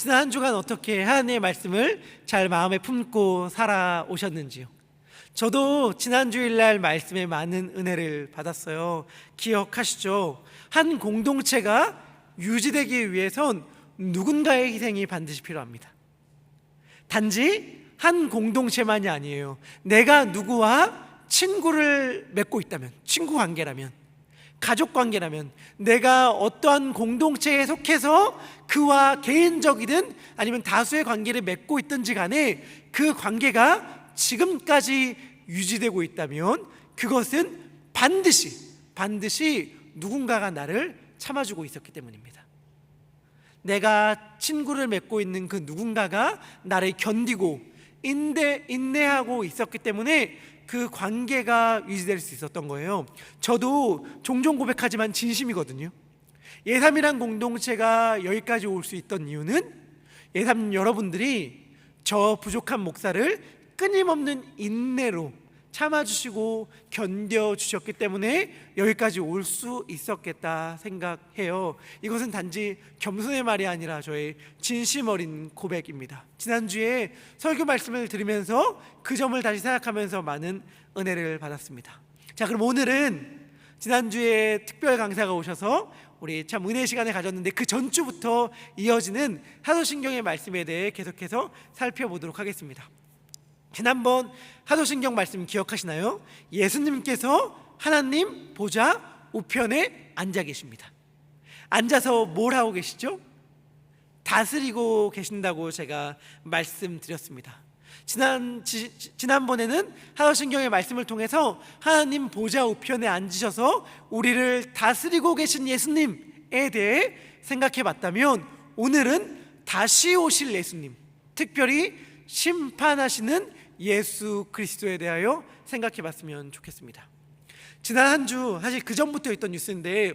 지난 한 주간 어떻게 하나님의 말씀을 잘 마음에 품고 살아오셨는지요? 저도 지난 주일날 말씀에 많은 은혜를 받았어요. 기억하시죠? 한 공동체가 유지되기 위해선 누군가의 희생이 반드시 필요합니다. 단지 한 공동체만이 아니에요. 내가 누구와 친구를 맺고 있다면, 친구 관계라면, 가족 관계라면, 내가 어떠한 공동체에 속해서 그와 개인적이든 아니면 다수의 관계를 맺고 있든지 간에 그 관계가 지금까지 유지되고 있다면 그것은 반드시 누군가가 나를 참아주고 있었기 때문입니다. 내가 친구를 맺고 있는 그 누군가가 나를 견디고 인내하고 있었기 때문에 그 관계가 유지될 수 있었던 거예요. 저도 종종 고백하지만 진심이거든요. 예삼이란 공동체가 여기까지 올 수 있던 이유는 예삼 여러분들이 저 부족한 목사를 끊임없는 인내로 참아주시고 견뎌주셨기 때문에 여기까지 올 수 있었겠다 생각해요. 이것은 단지 겸손의 말이 아니라 저의 진심 어린 고백입니다. 지난주에 설교 말씀을 들으면서 그 점을 다시 생각하면서 많은 은혜를 받았습니다. 자, 그럼 오늘은 지난주에 특별 강사가 오셔서 우리 참 은혜 시간을 가졌는데 그 전주부터 이어지는 사도신경의 말씀에 대해 계속해서 살펴보도록 하겠습니다. 지난번 사도신경 말씀 기억하시나요? 예수님께서 하나님 보좌 우편에 앉아 계십니다. 앉아서 뭘 하고 계시죠? 다스리고 계신다고 제가 말씀드렸습니다. 지난번에는 사도신경의 말씀을 통해서 하나님 보좌 우편에 앉으셔서 우리를 다스리고 계신 예수님에 대해 생각해 봤다면 오늘은 다시 오실 예수님, 특별히 심판하시는 예수 그리스도에 대하여 생각해 봤으면 좋겠습니다. 지난 한 주 사실 그 전부터 있던 뉴스인데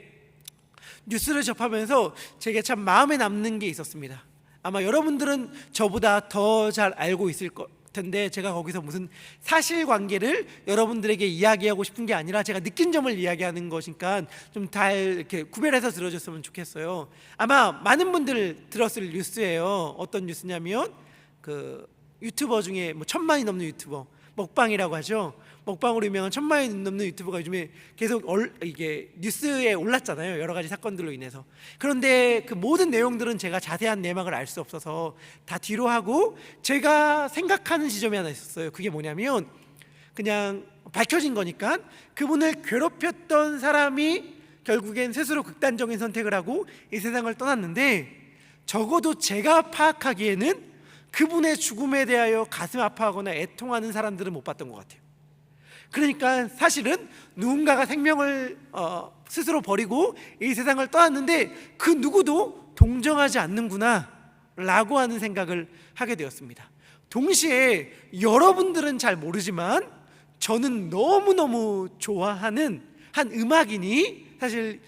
뉴스를 접하면서 제게 참 마음에 남는 게 있었습니다. 아마 여러분들은 저보다 더 잘 알고 있을 텐데 제가 거기서 무슨 사실관계를 여러분들에게 이야기하고 싶은 게 아니라 제가 느낀 점을 이야기하는 것이니까 좀 잘 이렇게 구별해서 들어줬으면 좋겠어요. 아마 많은 분들 들었을 뉴스예요. 어떤 뉴스냐면 그 유튜버 중에 1000만이 넘는 유튜버, 먹방이라고 하죠. 먹방으로 유명한 1000만이 넘는 유튜버가 요즘에 계속 이게 뉴스에 올랐잖아요. 여러 가지 사건들로 인해서. 그런데 그 모든 내용들은 제가 자세한 내막을 알 수 없어서 다 뒤로 하고 제가 생각하는 지점이 하나 있었어요. 그게 뭐냐면 그냥 밝혀진 거니까 그분을 괴롭혔던 사람이 결국엔 스스로 극단적인 선택을 하고 이 세상을 떠났는데 적어도 제가 파악하기에는 그분의 죽음에 대하여 가슴 아파하거나 애통하는 사람들은 못 봤던 것 같아요. 그러니까 사실은 누군가가 생명을 스스로 버리고 이 세상을 떠났는데 그 누구도 동정하지 않는구나 라고 하는 생각을 하게 되었습니다. 동시에 여러분들은 잘 모르지만 저는 너무너무 좋아하는 한 음악인이 사실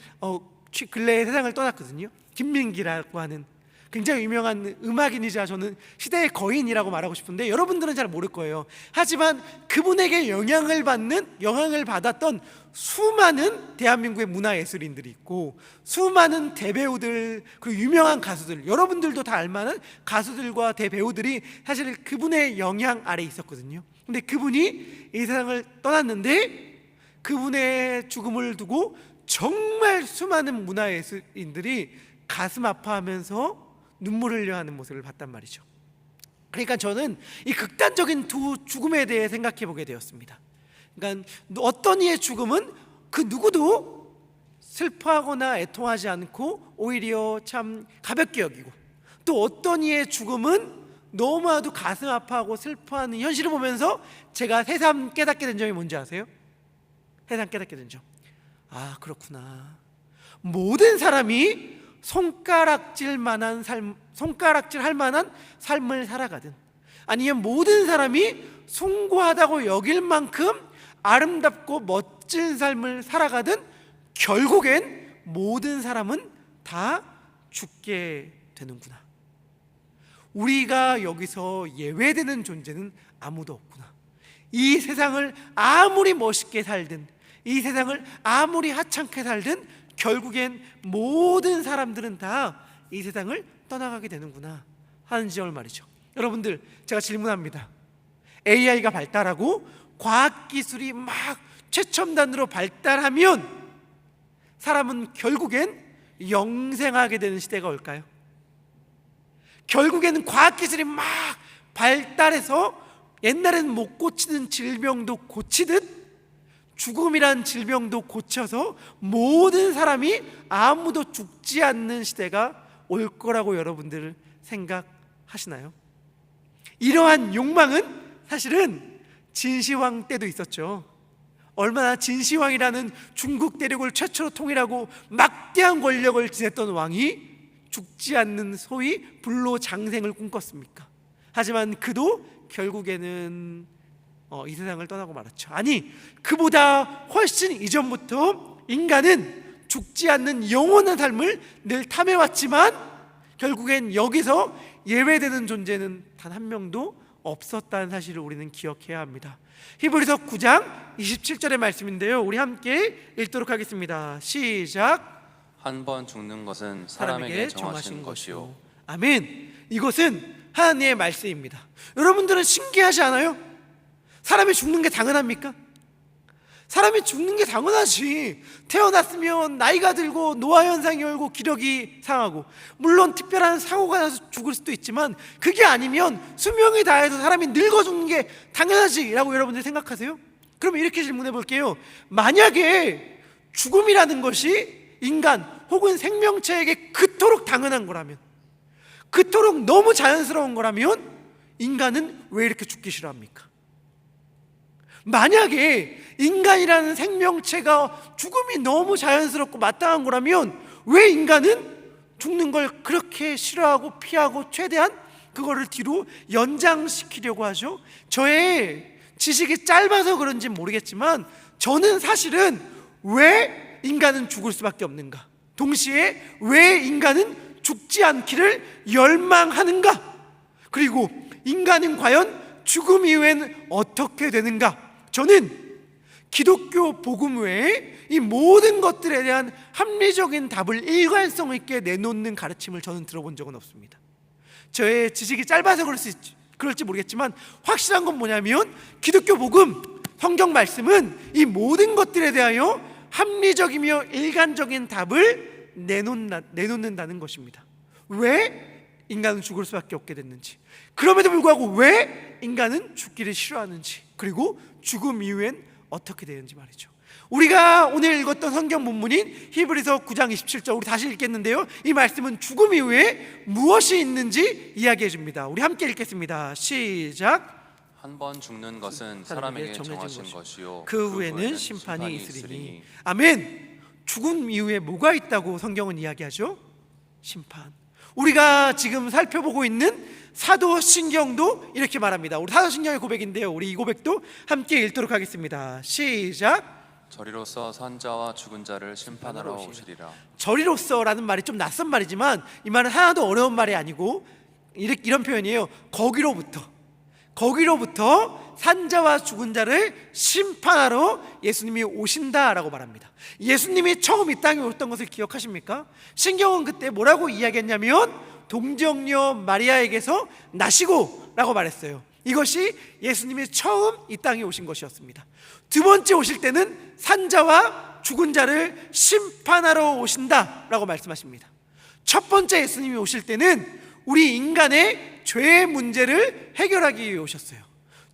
근래에 세상을 떠났거든요. 김민기라고 하는 굉장히 유명한 음악인이자 저는 시대의 거인이라고 말하고 싶은데 여러분들은 잘 모를 거예요. 하지만 그분에게 영향을 받았던 수많은 대한민국의 문화예술인들이 있고 수많은 대배우들 그리고 유명한 가수들, 여러분들도 다 알만한 가수들과 대배우들이 사실 그분의 영향 아래 있었거든요. 근데 그분이 이 세상을 떠났는데 그분의 죽음을 두고 정말 수많은 문화예술인들이 가슴 아파하면서 눈물을 흘려 하는 모습을 봤단 말이죠. 그러니까 저는 이 극단적인 두 죽음에 대해 생각해 보게 되었습니다. 그러니까 어떤 이의 죽음은 그 누구도 슬퍼하거나 애통하지 않고 오히려 참 가볍게 여기고 또 어떤 이의 죽음은 너무나도 가슴 아파하고 슬퍼하는 현실을 보면서 제가 새삼 깨닫게 된 점이 뭔지 아세요? 새삼 깨닫게 된 점. 아, 그렇구나. 모든 사람이 손가락질 할 만한 삶을 살아가든 아니면 모든 사람이 숭고하다고 여길 만큼 아름답고 멋진 삶을 살아가든 결국엔 모든 사람은 다 죽게 되는구나. 우리가 여기서 예외되는 존재는 아무도 없구나. 이 세상을 아무리 멋있게 살든 이 세상을 아무리 하찮게 살든 결국엔 모든 사람들은 다 이 세상을 떠나가게 되는구나 하는 지점을 말이죠. 여러분들, 제가 질문합니다. AI가 발달하고 과학기술이 막 최첨단으로 발달하면 사람은 결국엔 영생하게 되는 시대가 올까요? 결국에는 과학기술이 막 발달해서 옛날에는 못 고치는 질병도 고치듯 죽음이란 질병도 고쳐서 모든 사람이 아무도 죽지 않는 시대가 올 거라고 여러분들 생각하시나요? 이러한 욕망은 사실은 진시황 때도 있었죠. 얼마나 진시황이라는 중국 대륙을 최초로 통일하고 막대한 권력을 지녔던 왕이 죽지 않는 소위 불로장생을 꿈꿨습니까? 하지만 그도 결국에는 이 세상을 떠나고 말았죠. 아니, 그보다 훨씬 이전부터 인간은 죽지 않는 영원한 삶을 늘 탐해왔지만 결국엔 여기서 예외되는 존재는 단 한 명도 없었다는 사실을 우리는 기억해야 합니다. 히브리서 9장 27절의 말씀인데요, 우리 함께 읽도록 하겠습니다. 시작. 한 번 죽는 것은 사람에게 정하신 것이요. 아멘. 이것은 하나님의 말씀입니다. 여러분들은 신기하지 않아요? 사람이 죽는 게 당연합니까? 사람이 죽는 게 당연하지. 태어났으면 나이가 들고 노화 현상이 오고 기력이 상하고, 물론 특별한 사고가 나서 죽을 수도 있지만 그게 아니면 수명이 다해서 사람이 늙어 죽는 게 당연하지 라고 여러분들이 생각하세요? 그러면 이렇게 질문해 볼게요. 만약에 죽음이라는 것이 인간 혹은 생명체에게 그토록 당연한 거라면, 그토록 너무 자연스러운 거라면 인간은 왜 이렇게 죽기 싫어합니까? 만약에 인간이라는 생명체가 죽음이 너무 자연스럽고 마땅한 거라면 왜 인간은 죽는 걸 그렇게 싫어하고 피하고 최대한 그거를 뒤로 연장시키려고 하죠? 저의 지식이 짧아서 그런지 모르겠지만 저는 사실은 왜 인간은 죽을 수밖에 없는가, 동시에 왜 인간은 죽지 않기를 열망하는가, 그리고 인간은 과연 죽음 이후엔 어떻게 되는가, 저는 기독교 복음 외에 이 모든 것들에 대한 합리적인 답을 일관성 있게 내놓는 가르침을 저는 들어본 적은 없습니다. 저의 지식이 짧아서 그럴지 모르겠지만 확실한 건 뭐냐면 기독교 복음, 성경 말씀은 이 모든 것들에 대하여 합리적이며 일관적인 답을 내놓는다는 것입니다. 왜 인간은 죽을 수밖에 없게 됐는지, 그럼에도 불구하고 왜 인간은 죽기를 싫어하는지, 그리고 죽음 이후엔 어떻게 되는지 말이죠. 우리가 오늘 읽었던 성경 본문인 히브리서 9장 27절 우리 다시 읽겠는데요, 이 말씀은 죽음 이후에 무엇이 있는지 이야기해 줍니다. 우리 함께 읽겠습니다. 시작. 한 번 죽는 것은 사람에게 정하신 것이요 그 후에는 심판이 있으리니. 아멘. 죽음 이후에 뭐가 있다고 성경은 이야기하죠? 심판. 우리가 지금 살펴보고 있는 사도신경도 이렇게 말합니다. 우리 사도신경의 고백인데요, 우리 이 고백도 함께 읽도록 하겠습니다. 시작. 저리로서 산자와 죽은 자를 심판하러 오시리라. 저리로서라는 말이 좀 낯선 말이지만 이 말은 하나도 어려운 말이 아니고 이런 표현이에요. 거기로부터 산자와 죽은 자를 심판하러 예수님이 오신다라고 말합니다. 예수님이 처음 이 땅에 오셨던 것을 기억하십니까? 신경은 그때 뭐라고 이야기했냐면 동정녀 마리아에게서 나시고 라고 말했어요. 이것이 예수님이 처음 이 땅에 오신 것이었습니다. 두 번째 오실 때는 산자와 죽은 자를 심판하러 오신다라고 말씀하십니다. 첫 번째 예수님이 오실 때는 우리 인간의 죄의 문제를 해결하기 위해 오셨어요.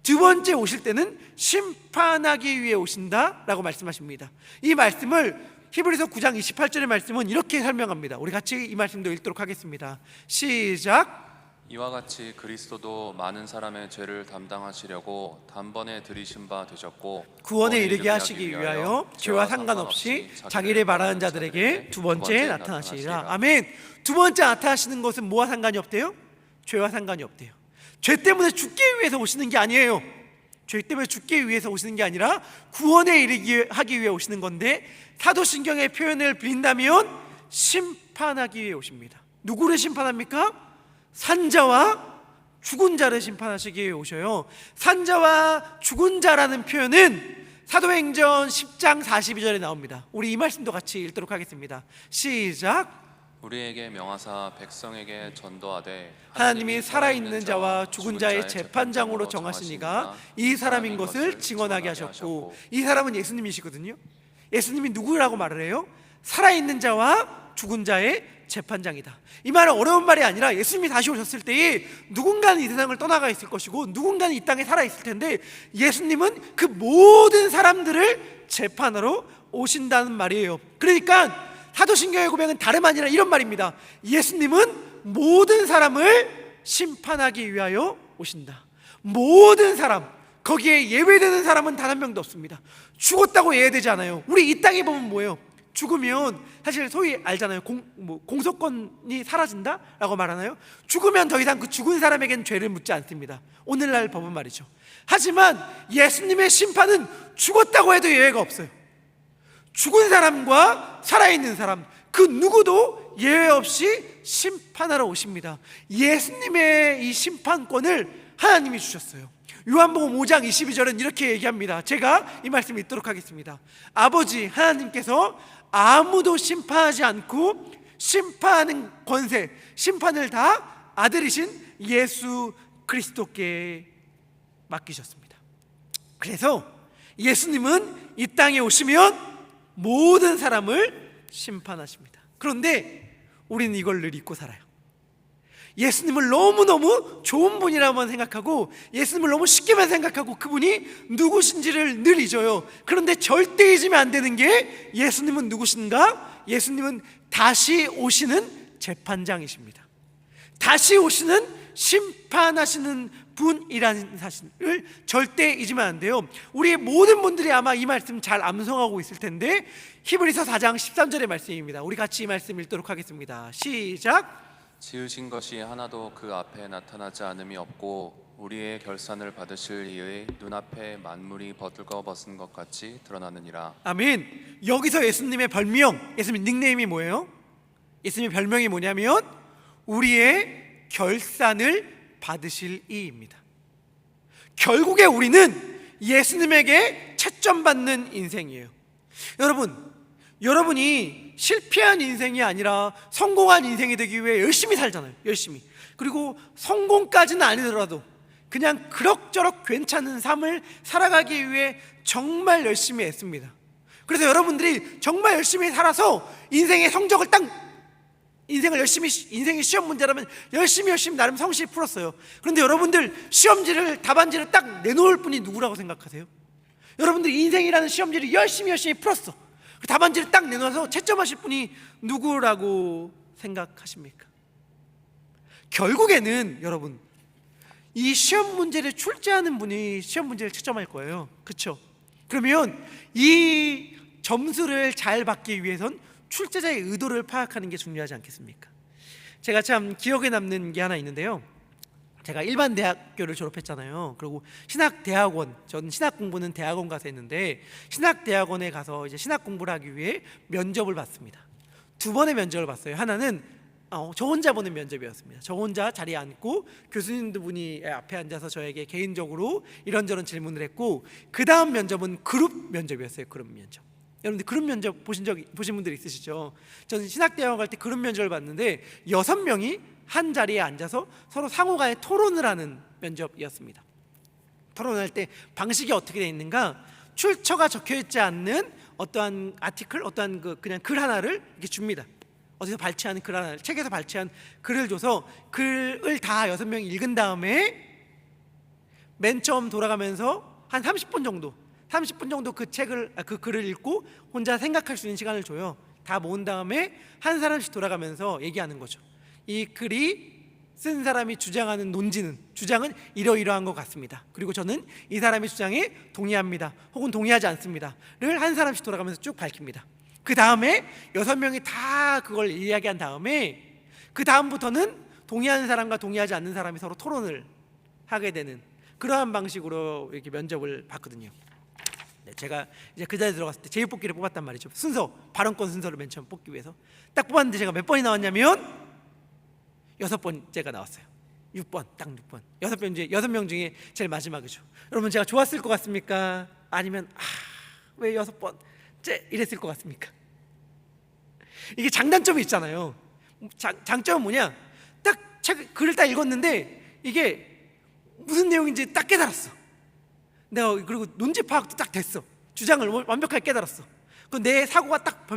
두 번째 오실 때는 심판하기 위해 오신다라고 말씀하십니다. 이 말씀을 히브리서 9장 28절의 말씀은 이렇게 설명합니다. 우리 같이 이 말씀도 읽도록 하겠습니다. 시작. 이와 같이 그리스도도 많은 사람의 죄를 담당하시려고 단번에 들이신 바 되셨고 구원에 이르게 하시기 위하여 죄와 상관없이 자기를 바라는 자들에게 두 번째 나타나시리라. 아멘. 두 번째 나타나시는 것은 뭐와 상관이 없대요? 죄와 상관이 없대요. 죄 때문에 죽기 위해서 오시는 게 아니에요. 죄 때문에 죽기 위해서 오시는 게 아니라 구원에 이르게 하기 위해 오시는 건데, 사도신경의 표현을 빌린다면 심판하기 위해 오십니다. 누구를 심판합니까? 산자와 죽은 자를 심판하시기 위해 오셔요. 산자와 죽은 자라는 표현은 사도행전 10장 42절에 나옵니다. 우리 이 말씀도 같이 읽도록 하겠습니다. 시작. 우리에게 명하사 백성에게 전도하되 하나님이 살아있는 자와 죽은 자의 재판장으로 정하시니가 이 사람인 것을 증언하게 하셨고, 이 사람은 예수님이시거든요. 예수님이 누구라고 말을 해요? 살아있는 자와 죽은 자의 재판장이다. 이 말은 어려운 말이 아니라 예수님이 다시 오셨을 때에 누군가는 이 세상을 떠나가 있을 것이고 누군가는 이 땅에 살아 있을 텐데, 예수님은 그 모든 사람들을 재판하러 오신다는 말이에요. 그러니까 사도신경의 고백은 다름 아니라 이런 말입니다. 예수님은 모든 사람을 심판하기 위하여 오신다. 모든 사람, 거기에 예외되는 사람은 단 한 명도 없습니다. 죽었다고 예외되지 않아요. 우리 이 땅에 보면 뭐예요? 죽으면 사실 소위 알잖아요. 공소권이 사라진다라고 말하나요? 죽으면 더 이상 그 죽은 사람에겐 죄를 묻지 않습니다. 오늘날 법은 말이죠. 하지만 예수님의 심판은 죽었다고 해도 예외가 없어요. 죽은 사람과 살아있는 사람, 그 누구도 예외 없이 심판하러 오십니다. 예수님의 이 심판권을 하나님이 주셨어요. 요한복음 5장 22절은 이렇게 얘기합니다. 제가 이 말씀 읽도록 하겠습니다. 아버지 하나님께서 아무도 심판하지 않고 심판하는 권세, 심판을 다 아들이신 예수 그리스도께 맡기셨습니다. 그래서 예수님은 이 땅에 오시면 모든 사람을 심판하십니다. 그런데 우리는 이걸 늘 잊고 살아요. 예수님을 너무너무 좋은 분이라고만 생각하고, 예수님을 너무 쉽게만 생각하고 그분이 누구신지를 늘 잊어요. 그런데 절대 잊으면 안 되는 게, 예수님은 누구신가? 예수님은 다시 오시는 재판장이십니다. 다시 오시는 심판하시는 분이라는 사실을 절대 잊으면 안 돼요. 우리의 모든 분들이 아마 이 말씀 잘 암송하고 있을 텐데, 히브리서 4장 13절의 말씀입니다. 우리 같이 이 말씀 읽도록 하겠습니다. 시작. 지으신 것이 하나도 그 앞에 나타나지 않음이 없고 우리의 결산을 받으실 이의 눈앞에 만물이 벌거벗은 것 같이 드러나느니라. 아멘. 여기서 예수님의 별명, 예수님 닉네임이 뭐예요? 예수님의 별명이 뭐냐면 우리의 결산을 받으실 이입니다. 결국에 우리는 예수님에게 채점받는 인생이에요. 여러분이 실패한 인생이 아니라 성공한 인생이 되기 위해 열심히 살잖아요. 열심히. 그리고 성공까지는 아니더라도 그냥 그럭저럭 괜찮은 삶을 살아가기 위해 정말 열심히 애씁니다. 그래서 여러분들이 정말 열심히 살아서 인생의 성적을 인생의 시험 문제라면 열심히 나름 성실히 풀었어요. 그런데 여러분들 답안지를 딱 내놓을 분이 누구라고 생각하세요? 여러분들 인생이라는 시험지를 열심히 풀었어. 그 답안지를 딱 내놓아서 채점하실 분이 누구라고 생각하십니까? 결국에는 여러분, 이 시험 문제를 출제하는 분이 시험 문제를 채점할 거예요. 그렇죠? 그러면 이 점수를 잘 받기 위해선 출제자의 의도를 파악하는 게 중요하지 않겠습니까? 제가 참 기억에 남는 게 하나 있는데요. 제가 일반 대학교를 졸업했잖아요. 그리고 신학대학원, 전 신학 공부는 대학원 가서 했는데, 신학대학원에 가서 이제 신학 공부를 하기 위해 면접을 봤습니다. 2번의 면접을 봤어요. 하나는 저 혼자 보는 면접이었습니다. 저 혼자 자리에 앉고 교수님들 분이 앞에 앉아서 저에게 개인적으로 이런저런 질문을 했고, 그 다음 면접은 그룹 면접이었어요. 그룹 면접. 여러분들 그룹 면접 보신 분들 있으시죠? 저는 신학대학원 갈 때 그룹 면접을 봤는데 6명이 한 자리에 앉아서 서로 상호간에 토론을 하는 면접이었습니다. 토론할 때 방식이 어떻게 되어 있는가? 출처가 적혀있지 않는 어떠한 아티클, 어떠한 그냥 글 하나를 이렇게 줍니다. 어디서 발췌한 글 하나를, 책에서 발췌한 글을 줘서 글을 다 6명이 읽은 다음에 맨 처음 돌아가면서 한 30분 정도 그 글을 읽고 혼자 생각할 수 있는 시간을 줘요. 다 모은 다음에 한 사람씩 돌아가면서 얘기하는 거죠. 이 글이 쓴 사람이 주장하는 주장은 이러이러한 것 같습니다. 그리고 저는 이 사람의 주장에 동의합니다, 혹은 동의하지 않습니다를 한 사람씩 돌아가면서 쭉 밝힙니다. 그 다음에 6명이 다 그걸 이야기한 다음에 그 다음부터는 동의하는 사람과 동의하지 않는 사람이 서로 토론을 하게 되는 그러한 방식으로 이렇게 면접을 봤거든요. 제가 이제 그 자리에 들어갔을 때 제육뽑기를 뽑았단 말이죠. 발언권 순서를 맨 처음 뽑기 위해서 딱 뽑았는데 제가 몇 번이 나왔냐면 6번째가 나왔어요. 6번, 딱 6번. 6명 중에 제일 마지막이죠. 여러분, 제가 좋았을 것 같습니까? 아니면 왜 6번째 이랬을 것 같습니까? 이게 장단점이 있잖아요. 장점은 뭐냐? 딱 글을 딱 읽었는데 이게 무슨 내용인지 딱 깨달았어. 내가 그리고 논지 파악도 딱 됐어. 주장을 완벽하게 깨달았어. 내 사고가 딱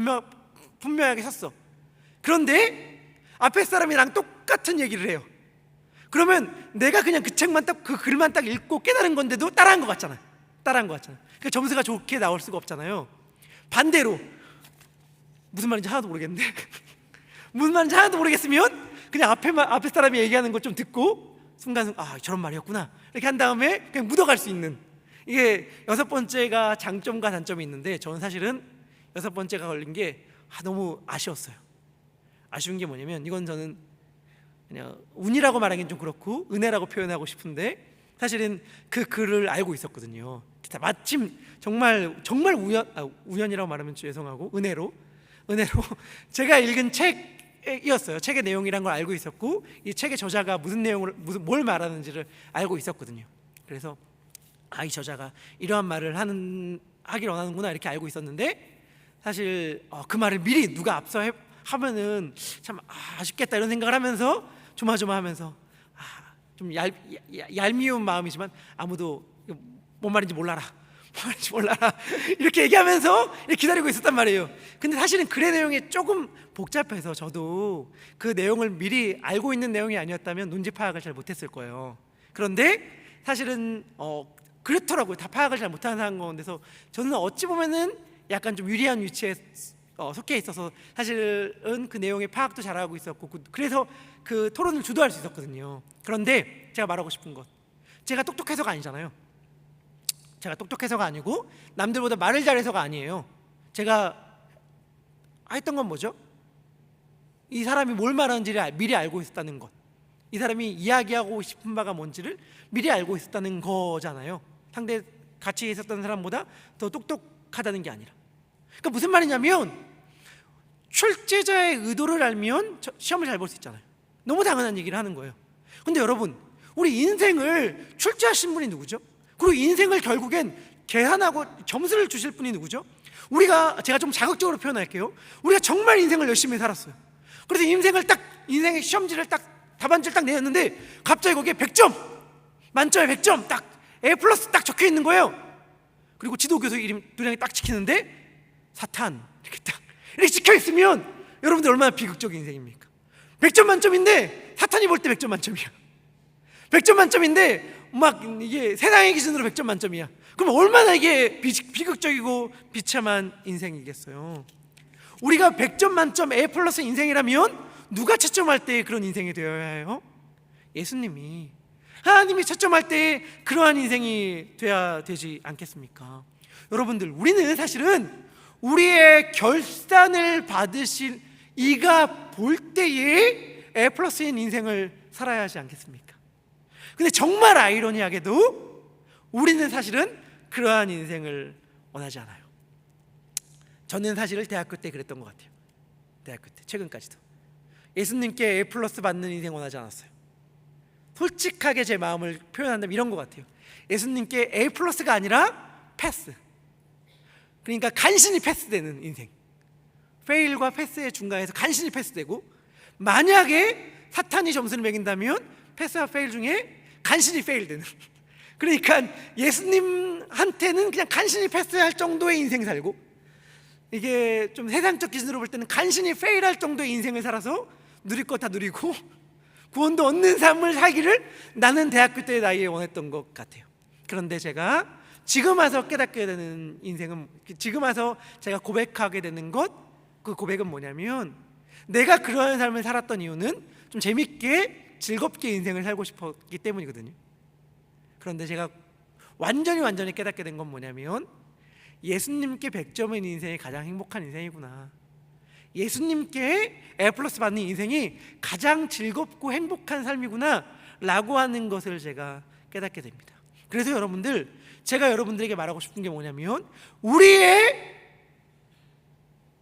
분명하게 섰어. 그런데 앞에 사람이랑 똑같은 얘기를 해요. 그러면 내가 그냥 그 책만 딱 그 글만 딱 읽고 깨달은 건데도 따라한 것 같잖아. 그러니까 점수가 좋게 나올 수가 없잖아요. 반대로 무슨 말인지 하나도 모르겠는데 무슨 말인지 하나도 모르겠으면 그냥 앞에 사람이 얘기하는 걸 좀 듣고 순간 저런 말이었구나 이렇게 한 다음에 그냥 묻어갈 수 있는, 이게 6번째가 장점과 단점이 있는데, 저는 사실은 6번째가 걸린 게 너무 아쉬웠어요. 아쉬운 게 뭐냐면, 이건 저는 그냥 운이라고 말하기는 좀 그렇고 은혜라고 표현하고 싶은데, 사실은 그 글을 알고 있었거든요. 마침 정말 우연이라고 말하면 죄송하고 은혜로 제가 읽은 책이었어요. 책의 내용이란 걸 알고 있었고, 이 책의 저자가 뭘 말하는지를 알고 있었거든요. 그래서 이 저자가 이러한 말을 하길 원하는구나 이렇게 알고 있었는데, 사실 그 말을 미리 누가 앞서 하면은 참 아쉽겠다 이런 생각을 하면서 조마조마하면서 좀 얄미운 마음이지만 아무도 뭔 말인지 몰라라 이렇게 얘기하면서 기다리고 있었단 말이에요. 근데 사실은 글의 내용이 조금 복잡해서 저도 그 내용을 미리 알고 있는 내용이 아니었다면 논지 파악을 잘 못했을 거예요. 그런데 사실은 그렇더라고요. 다 파악을 잘 못하는 사람 가운데서 저는 어찌 보면은 약간 좀 유리한 위치에 속해 있어서 사실은 그 내용의 파악도 잘하고 있었고, 그래서 그 토론을 주도할 수 있었거든요. 그런데 제가 말하고 싶은 것, 제가 똑똑해서가 아니잖아요. 제가 똑똑해서가 아니고 남들보다 말을 잘해서가 아니에요. 제가 했던 건 뭐죠? 이 사람이 뭘 말하는지를 미리 알고 있었다는 것, 이 사람이 이야기하고 싶은 바가 뭔지를 미리 알고 있었다는 거잖아요. 상대 같이 있었던 사람보다 더 똑똑하다는 게 아니라. 그러니까 무슨 말이냐면, 출제자의 의도를 알면 시험을 잘 볼 수 있잖아요. 너무 당연한 얘기를 하는 거예요. 근데 여러분, 우리 인생을 출제하신 분이 누구죠? 그리고 인생을 결국엔 계산하고 점수를 주실 분이 누구죠? 제가 좀 자극적으로 표현할게요. 우리가 정말 인생을 열심히 살았어요. 그래서 인생의 시험지를 답안지를 딱 내었는데 갑자기 거기에 100점, 만점에 100점 딱 A+ 딱 적혀 있는 거예요. 그리고 지도교수 이름 도장이 딱 찍히는데 사탄 이렇게 찍혀 있으면 여러분들 얼마나 비극적인 인생입니까? 100점 만점인데 사탄이 볼 때 100점 만점이야. 100점 만점인데 막 이게 세상의 기준으로 100점 만점이야. 그럼 얼마나 이게 비극적이고 비참한 인생이겠어요. 우리가 100점 만점 A+ 인생이라면 누가 채점할 때 그런 인생이 되어야 해요? 예수님이, 하나님이 채점할 때 그러한 인생이 돼야 되지 않겠습니까? 여러분들, 우리는 사실은 우리의 결산을 받으실 이가 볼 때에 A+인 인생을 살아야 하지 않겠습니까? 근데 정말 아이러니하게도 우리는 사실은 그러한 인생을 원하지 않아요. 저는 사실 대학교 때 그랬던 것 같아요. 대학교 때, 최근까지도 예수님께 A+ 받는 인생 원하지 않았어요. 솔직하게 제 마음을 표현한다면 이런 것 같아요. 예수님께 A+가 아니라 패스, 그러니까 간신히 패스되는 인생, 페일과 패스의 중간에서 간신히 패스되고, 만약에 사탄이 점수를 매긴다면 패스와 페일 중에 간신히 페일되는 그러니까 예수님한테는 그냥 간신히 패스할 정도의 인생 살고, 이게 좀 세상적 기준으로 볼 때는 간신히 페일할 정도의 인생을 살아서 누릴 거 다 누리고 구원도 얻는 삶을 살기를 나는 대학교 때 나이에 원했던 것 같아요. 그런데 제가 지금 와서 깨닫게 되는 인생은, 지금 와서 제가 고백하게 되는 것, 그 고백은 뭐냐면, 내가 그러한 삶을 살았던 이유는 좀 재밌게 즐겁게 인생을 살고 싶었기 때문이거든요. 그런데 제가 완전히 깨닫게 된 건 뭐냐면, 예수님께 100점인 인생이 가장 행복한 인생이구나, 예수님께 A+ 받는 인생이 가장 즐겁고 행복한 삶이구나 라고 하는 것을 제가 깨닫게 됩니다. 그래서 여러분들, 제가 여러분들에게 말하고 싶은 게 뭐냐면, 우리의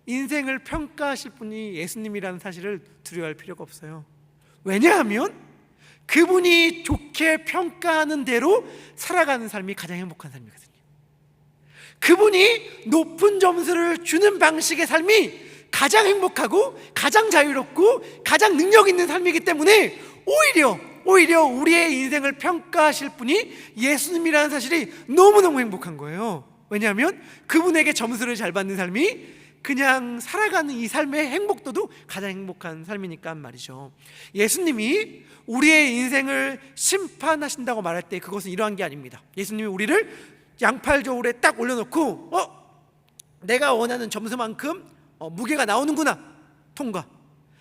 인생을 평가하실 분이 예수님이라는 사실을 두려워할 필요가 없어요. 왜냐하면 그분이 좋게 평가하는 대로 살아가는 삶이 가장 행복한 삶이거든요. 그분이 높은 점수를 주는 방식의 삶이 가장 행복하고 가장 자유롭고 가장 능력 있는 삶이기 때문에 오히려 우리의 인생을 평가하실 분이 예수님이라는 사실이 너무너무 행복한 거예요. 왜냐하면 그분에게 점수를 잘 받는 삶이 그냥 살아가는 이 삶의 행복도도 가장 행복한 삶이니까 말이죠. 예수님이 우리의 인생을 심판하신다고 말할 때 그것은 이러한 게 아닙니다. 예수님이 우리를 양팔 저울에 딱 올려놓고 내가 원하는 점수만큼 무게가 나오는구나, 통과.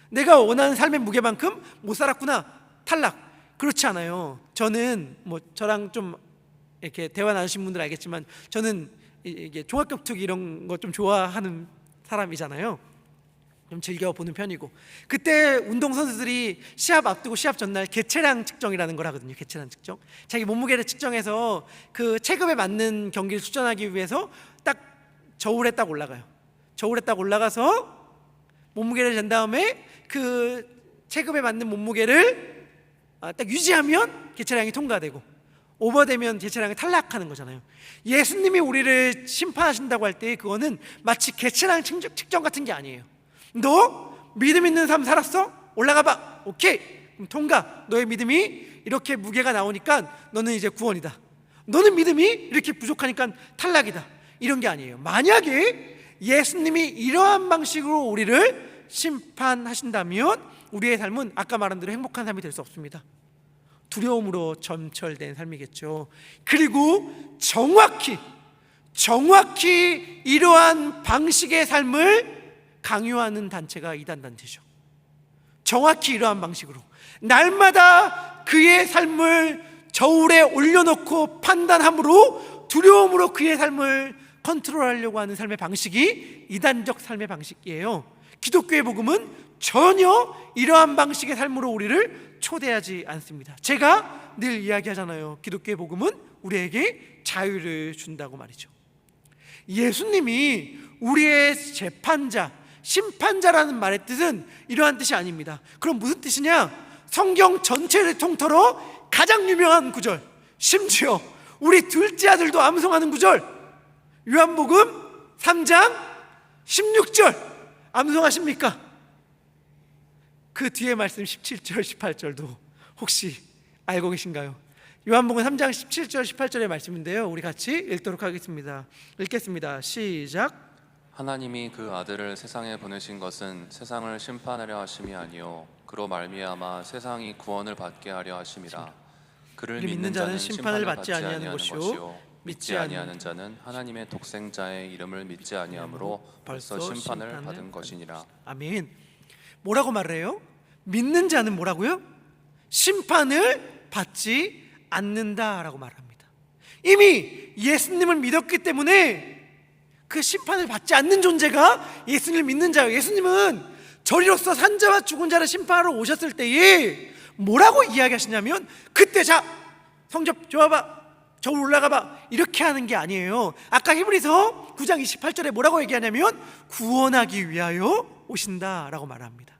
내가 원하는 삶의 무게만큼 못 살았구나, 탈락. 그렇지 않아요. 저는 저랑 좀 이렇게 대화 나누신 분들 알겠지만 저는 이게 종합격투기 이런 거 좀 좋아하는 사람이잖아요. 좀 즐겨 보는 편이고, 그때 운동선수들이 시합 앞두고 시합 전날 개체량 측정이라는 걸 하거든요. 개체량 측정. 자기 몸무게를 측정해서 그 체급에 맞는 경기를 출전하기 위해서 딱 저울에 딱 올라가요. 저울에 딱 올라가서 몸무게를 잰 다음에 그 체급에 맞는 몸무게를 딱 유지하면 개체량이 통과되고, 오버되면 개체량이 탈락하는 거잖아요. 예수님이 우리를 심판하신다고 할 때 그거는 마치 개체량 측정 같은 게 아니에요. 너 믿음 있는 삶 살았어? 올라가봐. 오케이, 그럼 통과. 너의 믿음이 이렇게 무게가 나오니까 너는 이제 구원이다. 너는 믿음이 이렇게 부족하니까 탈락이다. 이런 게 아니에요. 만약에 예수님이 이러한 방식으로 우리를 심판하신다면 우리의 삶은 아까 말한 대로 행복한 삶이 될 수 없습니다. 두려움으로 점철된 삶이겠죠. 그리고 정확히 이러한 방식의 삶을 강요하는 단체가 이단 단체죠. 정확히 이러한 방식으로 날마다 그의 삶을 저울에 올려놓고 판단함으로 두려움으로 그의 삶을 컨트롤하려고 하는 삶의 방식이 이단적 삶의 방식이에요. 기독교의 복음은 전혀 이러한 방식의 삶으로 우리를 초대하지 않습니다. 제가 늘 이야기하잖아요. 기독교의 복음은 우리에게 자유를 준다고 말이죠. 예수님이 우리의 재판자, 심판자라는 말의 뜻은 이러한 뜻이 아닙니다. 그럼 무슨 뜻이냐? 성경 전체를 통틀어 가장 유명한 구절, 심지어 우리 둘째 아들도 암송하는 구절, 요한복음 3장 16절 암송하십니까? 그 뒤에 말씀 17절 18절도 혹시 알고 계신가요? 요한복음 3장 17절 18절의 말씀인데요, 우리 같이 읽도록 하겠습니다. 읽겠습니다. 시작. 하나님이 그 아들을 세상에 보내신 것은 세상을 심판하려 하심이 아니요 그로 말미암아 세상이 구원을 받게 하려 하심이라. 그를 믿는 자는 심판을 받지 아니하는 것이요 믿지 아니하는 자는 하나님의 독생자의 이름을 믿지 아니하므로 벌써 심판을 받은 것이니라. 아멘. 뭐라고 말해요? 믿는 자는 뭐라고요? 심판을 받지 않는다라고 말합니다. 이미 예수님을 믿었기 때문에 그 심판을 받지 않는 존재가 예수님을 믿는 자예요. 예수님은 저리로서 산자와 죽은 자를 심판하러 오셨을 때에 뭐라고 이야기하시냐면, 그때 자 성적 좋아봐, 저울 올라가봐, 이렇게 하는 게 아니에요. 아까 히브리서 9장 28절에 뭐라고 얘기하냐면 구원하기 위하여 오신다라고 말합니다.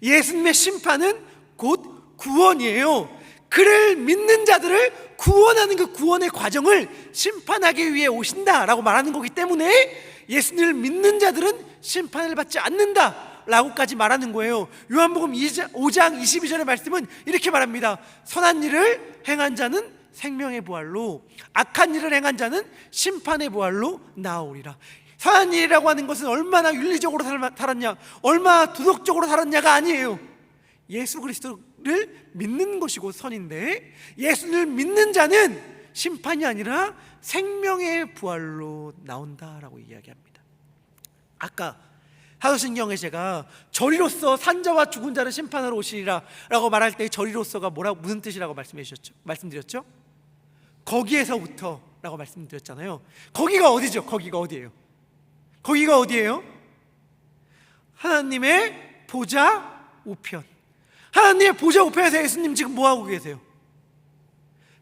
예수님의 심판은 곧 구원이에요. 그를 믿는 자들을 구원하는 그 구원의 과정을 심판하기 위해 오신다라고 말하는 거기 때문에 예수님을 믿는 자들은 심판을 받지 않는다라고까지 말하는 거예요. 요한복음 5장 22절의 말씀은 이렇게 말합니다. 선한 일을 행한 자는 생명의 부활로, 악한 일을 행한 자는 심판의 부활로 나아오리라. 선한 일이라고 하는 것은 얼마나 윤리적으로 살았냐, 얼마나 도덕적으로 살았냐가 아니에요. 예수 그리스도를 믿는 것이고 선인데, 예수를 믿는 자는 심판이 아니라 생명의 부활로 나온다라고 이야기합니다. 아까 사도신경에 제가 저리로서 산자와 죽은 자를 심판하러 오시리라 라고 말할 때 저리로서가 무슨 뜻이라고 말씀드렸죠? 거기에서부터 라고 말씀드렸잖아요. 거기가 어디죠? 거기가 어디예요? 거기가 어디예요? 하나님의 보좌 우편. 하나님의 보좌 우편에서 예수님 지금 뭐하고 계세요?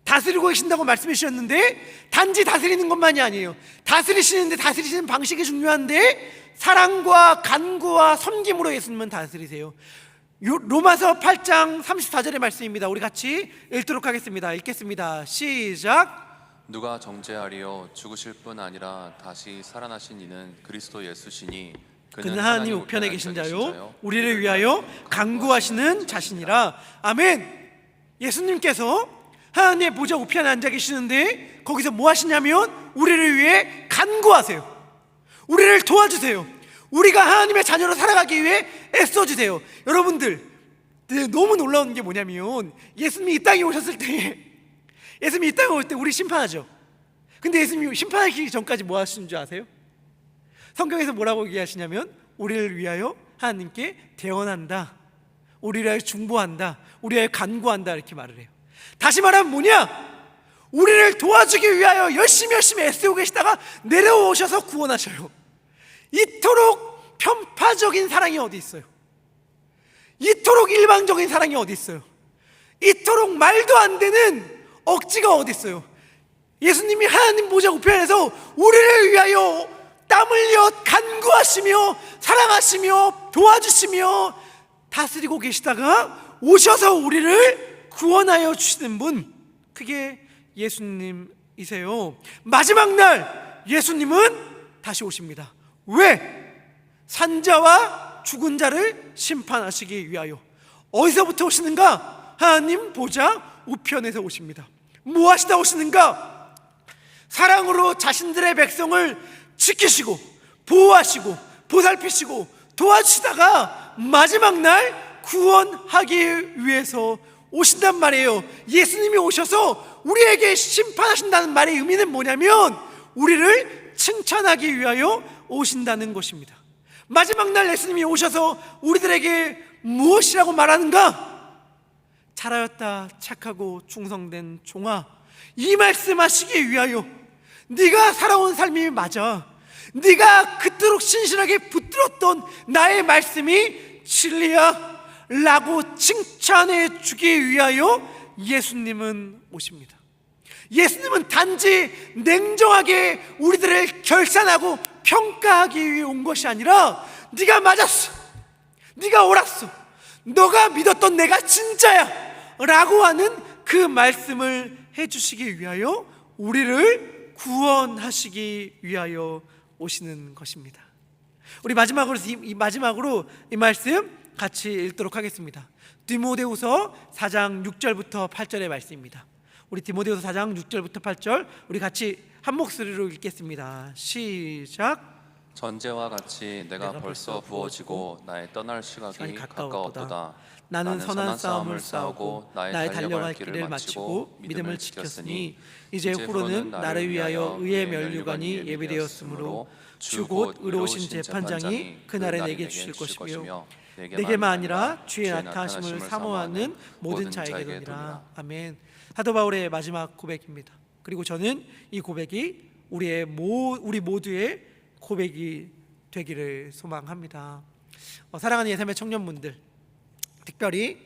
다스리고 계신다고 말씀해 주셨는데, 단지 다스리는 것만이 아니에요. 다스리시는데 다스리시는 방식이 중요한데 사랑과 간구와 섬김으로 예수님은 다스리세요. 로마서 8장 34절의 말씀입니다. 우리 같이 읽도록 하겠습니다. 읽겠습니다. 시작. 누가 정죄하리요? 죽으실 뿐 아니라 다시 살아나신 이는 그리스도 예수시니 그는 하나님 우편에 계신 자요 우리를 위하여 간구하시는 자신이라. 아멘. 예수님께서 하나님의 보좌 우편에 앉아 계시는데 거기서 뭐 하시냐면 우리를 위해 간구하세요. 우리를 도와주세요. 우리가 하나님의 자녀로 살아가기 위해 애써주세요. 여러분들, 너무 놀라운 게 뭐냐면 예수님이 이 땅에 오셨을 때 예수님이 이 땅에 올 때 우리 심판하죠. 근데 예수님이 심판하기 전까지 뭐 하시는 줄 아세요? 성경에서 뭐라고 얘기하시냐면 우리를 위하여 하나님께 대언한다, 우리를 위하여 중보한다, 우리를 위하여 간구한다, 이렇게 말을 해요. 다시 말하면 뭐냐? 우리를 도와주기 위하여 열심히 애쓰고 계시다가 내려오셔서 구원하셔요. 이토록 편파적인 사랑이 어디 있어요? 이토록 일방적인 사랑이 어디 있어요? 이토록 말도 안 되는 억지가 어디 있어요? 예수님이 하나님 보좌 우편에서 우리를 위하여 땀 흘려 간구하시며 사랑하시며 도와주시며 다스리고 계시다가 오셔서 우리를 구원하여 주시는 분, 그게 예수님이세요. 마지막 날 예수님은 다시 오십니다. 왜? 산자와 죽은 자를 심판하시기 위하여. 어디서부터 오시는가? 하나님 보좌 우편에서 오십니다. 뭐 하시다 오시는가? 사랑으로 자신들의 백성을 지키시고 보호하시고 보살피시고 도와주시다가 마지막 날 구원하기 위해서 오신단 말이에요. 예수님이 오셔서 우리에게 심판하신다는 말의 의미는 뭐냐면 우리를 칭찬하기 위하여 오신다는 것입니다. 마지막 날 예수님이 오셔서 우리들에게 무엇이라고 말하는가? 잘하였다 착하고 충성된 종아, 이 말씀하시기 위하여 네가 살아온 삶이 맞아, 네가 그토록 신실하게 붙들었던 나의 말씀이 진리야 라고 칭찬해 주기 위하여 예수님은 오십니다. 예수님은 단지 냉정하게 우리들을 결산하고 평가하기 위해 온 것이 아니라 네가 맞았어, 네가 옳았어, 너가 믿었던 내가 진짜야 라고 하는 그 말씀을 해주시기 위하여 우리를 구원하시기 위하여 오시는 것입니다. 우리 마지막으로 이 말씀 같이 읽도록 하겠습니다. 디모데후서 4장 6절부터 8절의 말씀입니다. 우리 디모데후서 4장 6절부터 8절 우리 같이 한 목소리로 읽겠습니다. 시작. 전제와 같이 내가 벌써 부어지고 나의 떠날 시각이 가까웠도다. 나는 선한 싸움을 싸우고 나의 달려갈 길을 마치고 믿음을 지켰으니 이제 후로는 나를 위하여 의의 면류관이 예비되었으므로 주 곧 의로우신 재판장이 그날에 내게 주실 것이며 내게만 아니라 주의 나타나심을 사모하는 모든 자에게로니라. 아멘. 사도 바울의 마지막 고백입니다. 그리고 저는 이 고백이 우리 모두의 고백이 되기를 소망합니다. 사랑하는 예삼의 청년분들, 특별히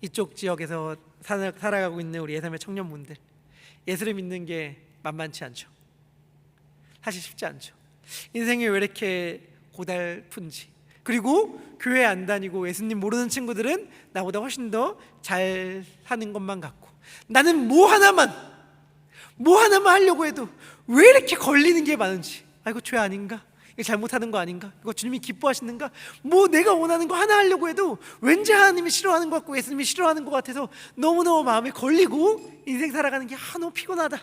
이쪽 지역에서 살아가고 있는 우리 예삼의 청년분들, 예수를 믿는 게 만만치 않죠. 사실 쉽지 않죠. 인생이 왜 이렇게 고달픈지, 그리고 교회 안 다니고 예수님 모르는 친구들은 나보다 훨씬 더 잘 사는 것만 같고, 나는 뭐 하나만 하려고 해도 왜 이렇게 걸리는 게 많은지, 이거 죄 아닌가? 이거 잘못하는 거 아닌가? 이거 주님이 기뻐하시는가? 뭐 내가 원하는 거 하나 하려고 해도 왠지 하나님이 싫어하는 것 같고 예수님이 싫어하는 것 같아서 너무너무 마음에 걸리고 인생 살아가는 게 너무 피곤하다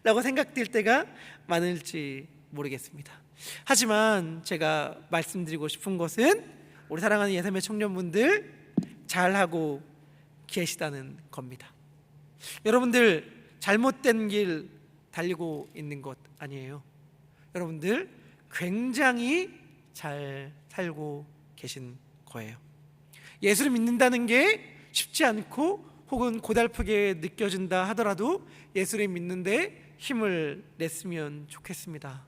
라고 생각될 때가 많을지 모르겠습니다. 하지만 제가 말씀드리고 싶은 것은 우리 사랑하는 예삼의 청년분들 잘하고 계시다는 겁니다. 여러분들 잘못된 길 달리고 있는 것 아니에요. 여러분들 굉장히 잘 살고 계신 거예요. 예수를 믿는다는 게 쉽지 않고 혹은 고달프게 느껴진다 하더라도 예수를 믿는데 힘을 냈으면 좋겠습니다.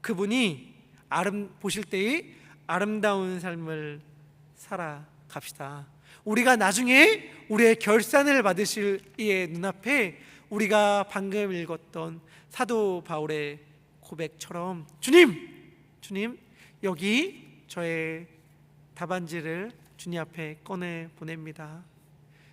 그분이 보실 때의 아름다운 삶을 살아갑시다. 우리가 나중에 우리의 결산을 받으실 이의 눈앞에 우리가 방금 읽었던 사도 바울의 고백처럼 주님 여기 저의 답안지를 주님 앞에 꺼내 보냅니다.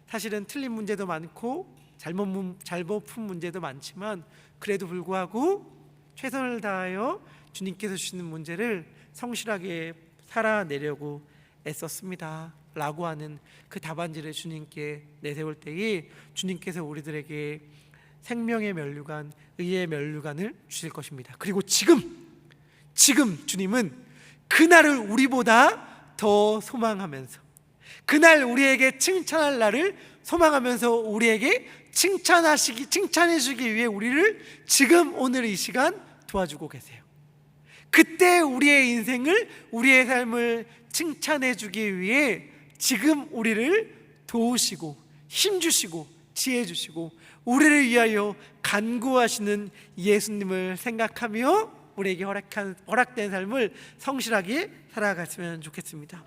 사실은 틀린 문제도 많고 잘못 푼 문제도 많지만 그래도 불구하고 최선을 다하여 주님께서 주시는 문제를 성실하게 살아내려고 애썼습니다 라고 하는 그 답안지를 주님께 내세울 때에 주님께서 우리들에게 생명의 면류관, 의의 면류관을 주실 것입니다. 그리고 지금 주님은 그날을 우리보다 더 소망하면서, 그날 우리에게 칭찬할 날을 소망하면서 우리에게 칭찬해 주기 위해 우리를 지금 오늘 이 시간 도와주고 계세요. 그때 우리의 인생을, 우리의 삶을 칭찬해 주기 위해 지금 우리를 도우시고 힘주시고 지혜 주시고 우리를 위하여 간구하시는 예수님을 생각하며 우리에게 허락된 삶을 성실하게 살아갔으면 좋겠습니다.